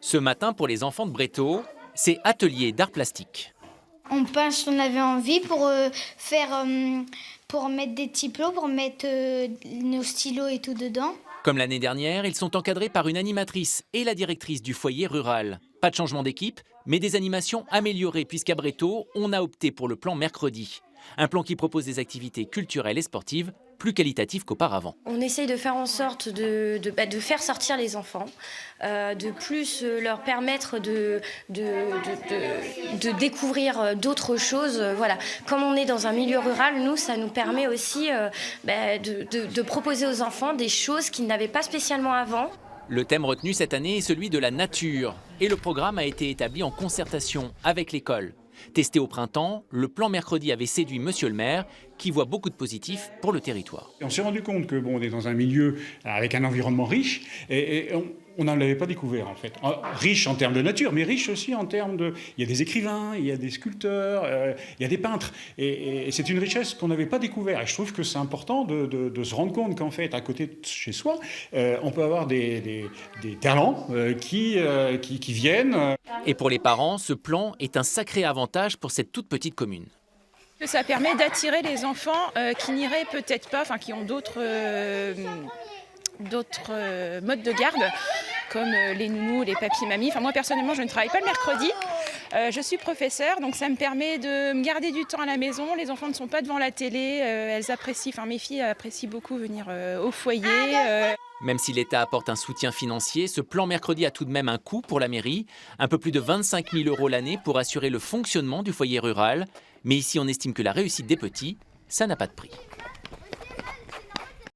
Ce matin, pour les enfants de Bréteaux, c'est atelier d'art plastique. On peint si on avait envie pour mettre des petits plots, pour mettre nos stylos et tout dedans. Comme l'année dernière, ils sont encadrés par une animatrice et la directrice du foyer rural. Pas de changement d'équipe, mais des animations améliorées puisqu'à Bréteaux, on a opté pour le plan mercredi. Un plan qui propose des activités culturelles et sportives plus qualitatives qu'auparavant. On essaye de faire en sorte de faire sortir les enfants, de plus leur permettre de découvrir d'autres choses. Voilà. Comme on est dans un milieu rural, nous, ça nous permet aussi de proposer aux enfants des choses qu'ils n'avaient pas spécialement avant. Le thème retenu cette année est celui de la nature. Et le programme a été établi en concertation avec l'école. Testé au printemps, le plan mercredi avait séduit Monsieur le maire, qui voit beaucoup de positifs pour le territoire. On s'est rendu compte que on est dans un milieu avec un environnement riche et on n'en avait pas découvert en fait. Riche en termes de nature, mais riche aussi en termes de... Il y a des écrivains, il y a des sculpteurs, il y a des peintres. Et c'est une richesse qu'on n'avait pas découvert. Et je trouve que c'est important de se rendre compte qu'en fait, à côté de chez soi, on peut avoir des talents qui viennent. Et pour les parents, ce plan est un sacré avantage pour cette toute petite commune. Ça permet d'attirer les enfants qui n'iraient peut-être pas, enfin qui ont d'autres modes de garde, comme les nounous, les papis-mamies. Enfin, moi, personnellement, je ne travaille pas le mercredi. Je suis professeure, donc ça me permet de me garder du temps à la maison. Les enfants ne sont pas devant la télé. Elles apprécient, enfin mes filles apprécient beaucoup venir au foyer. Même si l'État apporte un soutien financier, ce plan mercredi a tout de même un coût pour la mairie. Un peu plus de 25 000 € l'année pour assurer le fonctionnement du foyer rural. Mais ici, on estime que la réussite des petits, ça n'a pas de prix.